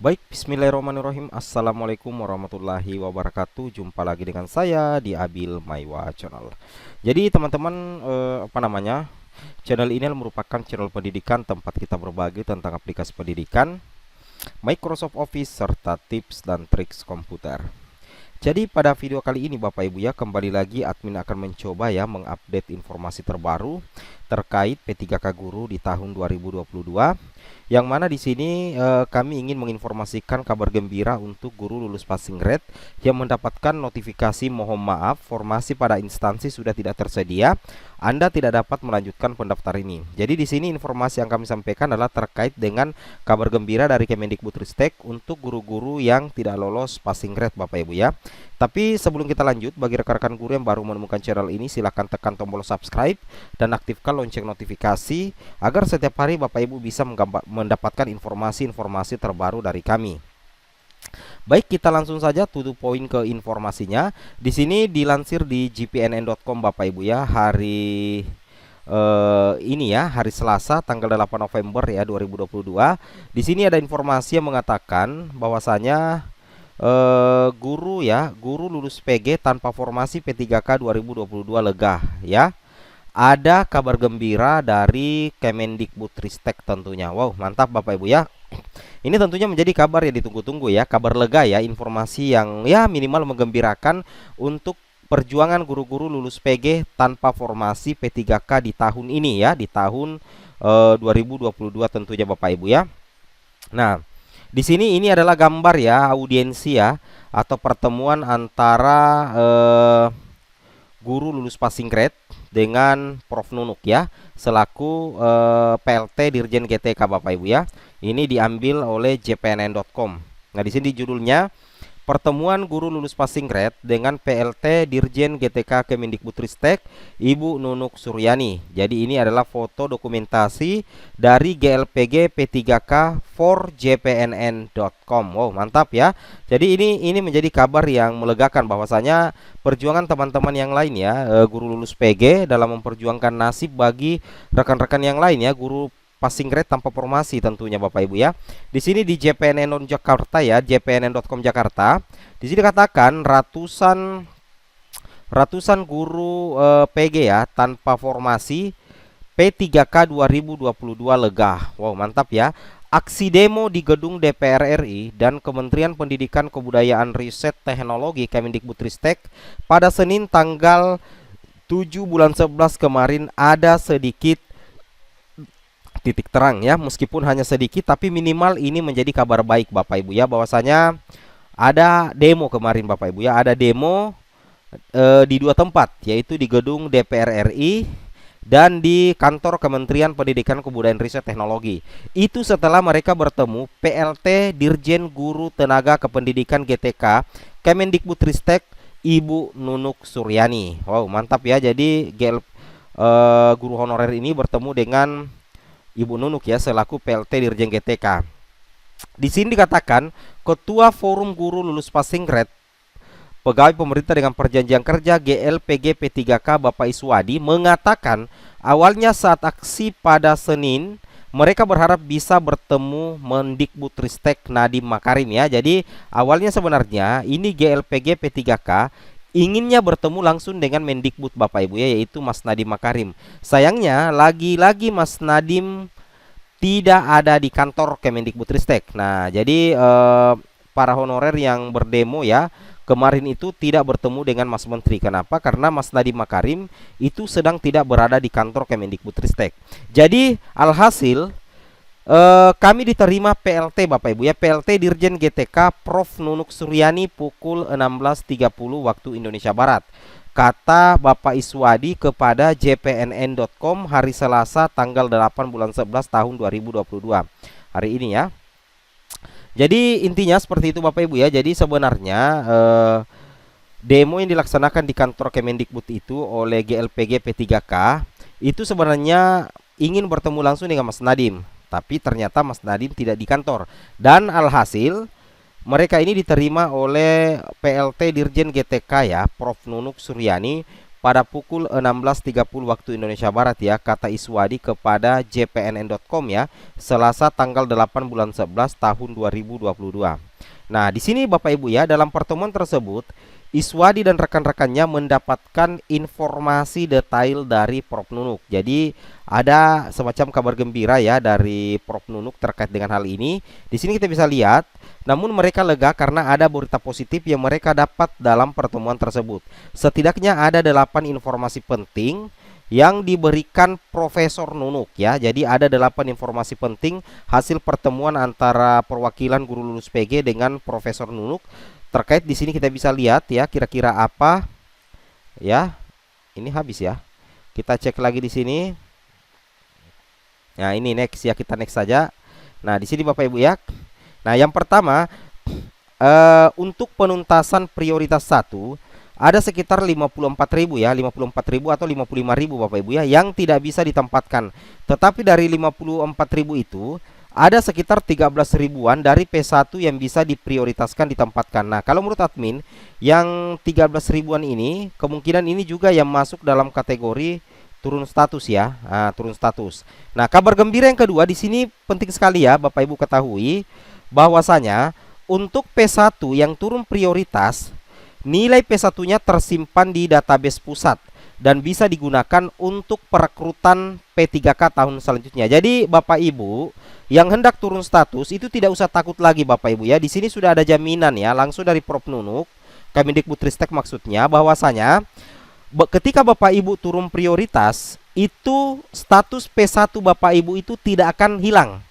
Baik, bismillahirrahmanirrahim. Assalamualaikum warahmatullahi wabarakatuh. Jumpa lagi dengan saya di Abil Maiwa Channel. Jadi teman-teman, channel ini merupakan channel pendidikan tempat kita berbagi tentang aplikasi pendidikan, Microsoft Office, serta tips dan triks komputer. Jadi pada video kali ini Bapak Ibu ya, kembali lagi admin akan mencoba ya mengupdate informasi terbaru terkait P3K Guru di tahun 2022. Yang mana di sini kami ingin menginformasikan kabar gembira untuk guru lulus passing grade yang mendapatkan notifikasi mohon maaf formasi pada instansi sudah tidak tersedia. Anda tidak dapat melanjutkan pendaftar ini. Jadi di sini informasi yang kami sampaikan adalah terkait dengan kabar gembira dari Kemendikbudristek untuk guru-guru yang tidak lolos passing grade Bapak Ibu ya. Tapi sebelum kita lanjut, bagi rekan-rekan guru yang baru menemukan channel ini, silahkan tekan tombol subscribe dan aktifkan lonceng notifikasi agar setiap hari Bapak Ibu bisa mendapatkan informasi-informasi terbaru dari kami. Baik, kita langsung saja to the point ke informasinya. Di sini dilansir di gpnn.com Bapak Ibu ya, hari ini ya, hari Selasa tanggal 8 November ya 2022. Di sini ada informasi yang mengatakan bahwasanya guru lulus PG tanpa formasi P3K 2022 lega ya. Ada kabar gembira dari Kemendikbudristek tentunya. Wow, mantap Bapak Ibu ya. Ini tentunya menjadi kabar yang ditunggu-tunggu ya, kabar lega ya, informasi yang ya minimal menggembirakan untuk perjuangan guru-guru lulus PG tanpa formasi P3K di tahun ini ya, di tahun 2022 tentunya Bapak Ibu ya. Nah, di sini ini adalah gambar ya, audiensi ya, atau pertemuan antara guru lulus passing grade dengan Prof Nunuk ya, selaku PLT Dirjen GTK Bapak Ibu ya. Ini diambil oleh jpnn.com. Nah, di sini judulnya pertemuan guru lulus passing grade dengan PLT Dirjen GTK Kemendikbudristek Ibu Nunuk Suryani. Jadi ini adalah foto dokumentasi dari GLPG P3K for jpnn.com. Wow, mantap ya. Jadi ini menjadi kabar yang melegakan bahwasanya perjuangan teman-teman yang lain ya, guru lulus PG dalam memperjuangkan nasib bagi rekan-rekan yang lain ya, guru passing grade tanpa formasi tentunya Bapak Ibu ya. Di sini di JPNN Jakarta ya, jpnn.com Jakarta. Di sini dikatakan ratusan guru PG ya tanpa formasi P3K 2022 lega. Wow, mantap ya. Aksi demo di gedung DPR RI dan Kementerian Pendidikan Kebudayaan Riset Teknologi Kemendikbudristek pada Senin tanggal 7/11 kemarin ada sedikit titik terang ya, meskipun hanya sedikit tapi minimal ini menjadi kabar baik Bapak Ibu ya, bahwasanya ada demo kemarin Bapak Ibu ya, ada demo di dua tempat, yaitu di gedung DPR RI dan di kantor Kementerian Pendidikan Kebudayaan Riset Teknologi. Itu setelah mereka bertemu PLT Dirjen Guru Tenaga Kependidikan GTK Kemendikbudristek Ibu Nunuk Suryani. Wow, mantap ya. Jadi guru honorer ini bertemu dengan Ibu Nunuk ya, selaku PLT Dirjen GTK. Di sini dikatakan Ketua Forum Guru Lulus Passing Grade Pegawai Pemerintah dengan Perjanjian Kerja GLPG P3K Bapak Iswadi mengatakan awalnya saat aksi pada Senin mereka berharap bisa bertemu Mendikbudristek Nadiem Makarim ya. Jadi awalnya sebenarnya ini GLPG P3K inginnya bertemu langsung dengan Mendikbud Bapak Ibu ya, yaitu Mas Nadiem Makarim. Sayangnya lagi-lagi Mas Nadiem tidak ada di kantor Kemendikbudristek. Nah, jadi para honorer yang berdemo ya kemarin itu tidak bertemu dengan Mas Menteri. Kenapa? Karena Mas Nadiem Makarim itu sedang tidak berada di kantor Kemendikbudristek. Jadi alhasil kami diterima PLT Bapak Ibu ya, PLT Dirjen GTK Prof Nunuk Suryani pukul 16.30 waktu Indonesia Barat, kata Bapak Iswadi kepada jpnn.com hari Selasa tanggal 8/11 tahun 2022 hari ini ya. Jadi intinya seperti itu Bapak Ibu ya. Jadi sebenarnya demo yang dilaksanakan di kantor Kemendikbud itu oleh GLPG P3K itu sebenarnya ingin bertemu langsung dengan Mas Nadiem, tapi ternyata Mas Nadiem tidak di kantor. Dan alhasil mereka ini diterima oleh PLT Dirjen GTK ya, Prof Nunuk Suryani pada pukul 16.30 waktu Indonesia Barat ya, kata Iswadi kepada jpnn.com ya, Selasa tanggal 8 bulan 11 tahun 2022. Nah, di sini Bapak Ibu ya, dalam pertemuan tersebut Iswadi dan rekan-rekannya mendapatkan informasi detail dari Prof Nunuk. Jadi ada semacam kabar gembira ya dari Prof Nunuk terkait dengan hal ini. Di sini kita bisa lihat, namun mereka lega karena ada berita positif yang mereka dapat dalam pertemuan tersebut. Setidaknya ada 8 informasi penting yang diberikan Profesor Nunuk ya. Jadi ada 8 informasi penting hasil pertemuan antara perwakilan guru lulus PG dengan Profesor Nunuk. Terkait di sini kita bisa lihat ya, kira-kira apa ya. Ini habis ya. Kita cek lagi di sini. Nah, ini next ya, kita next saja. Nah, di sini Bapak Ibu ya. Nah, yang pertama untuk penuntasan prioritas 1 ada sekitar 54.000 ya, 54.000 atau 55.000 Bapak Ibu ya yang tidak bisa ditempatkan. Tetapi dari 54.000 itu ada sekitar 13 ribuan dari P1 yang bisa diprioritaskan ditempatkan. Nah, kalau menurut admin, yang 13 ribuan ini kemungkinan ini juga yang masuk dalam kategori turun status ya. Nah, turun status. Nah, kabar gembira yang kedua di sini penting sekali ya Bapak Ibu ketahui bahwasanya untuk P1 yang turun prioritas, nilai P1-nya tersimpan di database pusat dan bisa digunakan untuk perekrutan P3K tahun selanjutnya. Jadi Bapak Ibu yang hendak turun status itu tidak usah takut lagi Bapak Ibu ya. Di sini sudah ada jaminan ya langsung dari Prof Nunuk, Kemendikbudristek maksudnya, bahwasanya ketika Bapak Ibu turun prioritas itu status P1 Bapak Ibu itu tidak akan hilang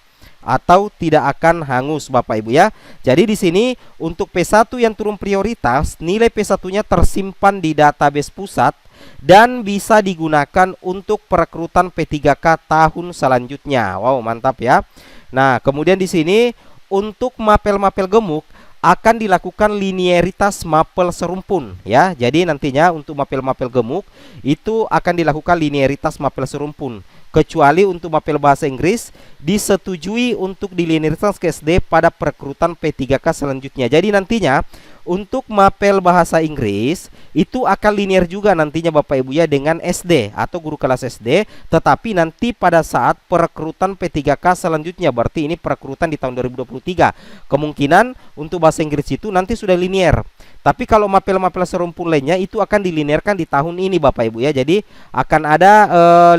atau tidak akan hangus Bapak Ibu ya. Jadi di sini untuk P1 yang turun prioritas, nilai P1-nya tersimpan di database pusat dan bisa digunakan untuk perekrutan P3K tahun selanjutnya. Wow, mantap ya. Nah, kemudian di sini untuk mapel-mapel gemuk akan dilakukan linearitas mapel serumpun ya. Jadi nantinya untuk mapel-mapel gemuk itu akan dilakukan linearitas mapel serumpun. Kecuali untuk mapel bahasa Inggris disetujui untuk dilinearitas ke SD pada perekrutan P3K selanjutnya. Jadi nantinya untuk mapel bahasa Inggris itu akan linear juga nantinya Bapak Ibu ya dengan SD atau guru kelas SD, tetapi nanti pada saat perekrutan P3K selanjutnya, berarti ini perekrutan di tahun 2023, kemungkinan untuk bahasa Inggris itu nanti sudah linear. Tapi kalau mapel-mapel serumpun lainnya itu akan dilinearkan di tahun ini Bapak Ibu ya. Jadi akan ada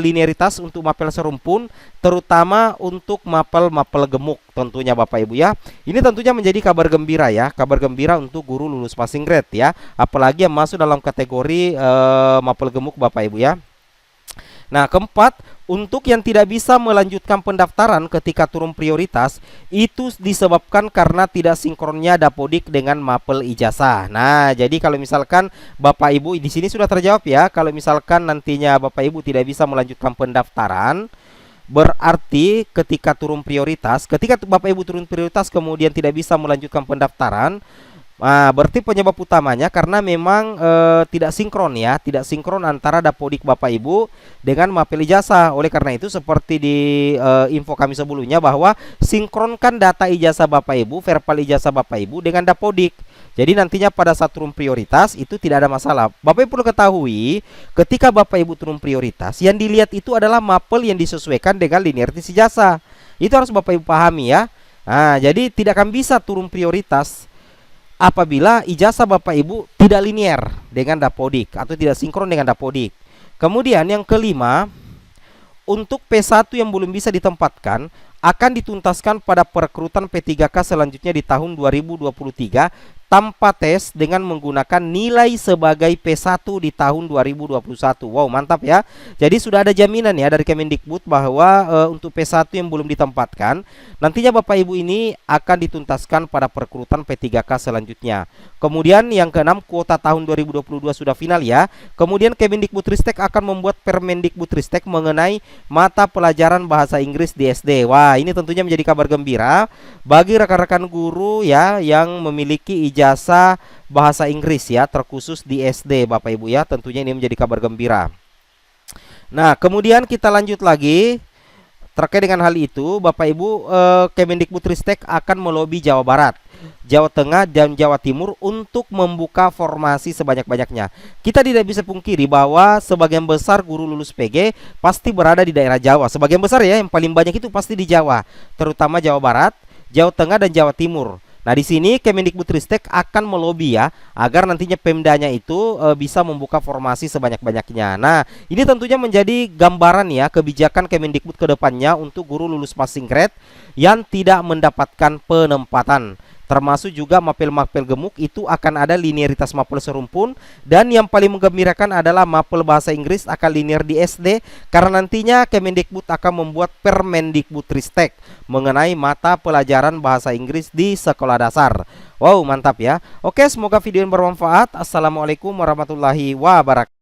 linearitas untuk mapel serumpun, terutama untuk mapel-mapel gemuk tentunya Bapak Ibu ya. Ini tentunya menjadi kabar gembira ya, kabar gembira untuk guru lulus passing grade ya. Apalagi yang masuk dalam kategori mapel gemuk Bapak Ibu ya. Nah, keempat, untuk yang tidak bisa melanjutkan pendaftaran ketika turun prioritas itu disebabkan karena tidak sinkronnya dapodik dengan mapel ijazah. Nah, jadi kalau misalkan Bapak Ibu di sini sudah terjawab ya, kalau misalkan nantinya Bapak Ibu tidak bisa melanjutkan pendaftaran, berarti ketika turun prioritas, ketika Bapak Ibu turun prioritas kemudian tidak bisa melanjutkan pendaftaran, nah, berarti penyebab utamanya karena memang tidak sinkron ya, tidak sinkron antara dapodik Bapak Ibu dengan mapel ijazah. Oleh karena itu seperti di info kami sebelumnya bahwa sinkronkan data ijazah Bapak Ibu, verbal ijazah Bapak Ibu dengan dapodik. Jadi nantinya pada saat turun prioritas itu tidak ada masalah. Bapak Ibu perlu ketahui, ketika Bapak Ibu turun prioritas, yang dilihat itu adalah mapel yang disesuaikan dengan linearitas ijazah. Itu harus Bapak Ibu pahami ya. Nah, jadi tidak akan bisa turun prioritas apabila ijazah Bapak Ibu tidak linear dengan dapodik atau tidak sinkron dengan dapodik. Kemudian yang kelima, untuk P1 yang belum bisa ditempatkan akan dituntaskan pada perekrutan P3K selanjutnya di tahun 2023 tanpa tes dengan menggunakan nilai sebagai P1 di tahun 2021. Wow, mantap ya. Jadi sudah ada jaminan ya dari Kemendikbud bahwa untuk P1 yang belum ditempatkan nantinya Bapak Ibu ini akan dituntaskan pada perekrutan P3K selanjutnya. Kemudian yang keenam, kuota tahun 2022 sudah final ya. Kemudian Kemendikbudristek akan membuat Permendikbudristek mengenai mata pelajaran bahasa Inggris di SD. Wah, ini tentunya menjadi kabar gembira bagi rekan-rekan guru ya yang memiliki ijazah bahasa Inggris ya, terkhusus di SD Bapak Ibu ya. Tentunya ini menjadi kabar gembira. Nah, kemudian kita lanjut lagi. Terkait dengan hal itu, Bapak Ibu, Kemendikbudristek akan melobi Jawa Barat. Jawa Tengah, dan Jawa Timur untuk membuka formasi sebanyak-banyaknya. Kita tidak bisa pungkiri bahwa sebagian besar guru lulus PG pasti berada di daerah Jawa. Sebagian besar ya, yang paling banyak itu pasti di Jawa, terutama Jawa Barat, Jawa Tengah, dan Jawa Timur. Nah, di sini Kemendikbudristek akan melobi ya agar nantinya Pemdanya itu bisa membuka formasi sebanyak-banyaknya. Nah, ini tentunya menjadi gambaran ya kebijakan Kemendikbud ke depannya untuk guru lulus passing grade yang tidak mendapatkan penempatan. Termasuk juga mapel-mapel gemuk itu akan ada linearitas mapel serumpun, dan yang paling menggembirakan adalah mapel bahasa Inggris akan linear di SD karena nantinya Kemendikbud akan membuat Permendikbudristek mengenai mata pelajaran bahasa Inggris di sekolah dasar. Wow, mantap ya. Oke, semoga video ini bermanfaat. Assalamualaikum warahmatullahi wabarakatuh.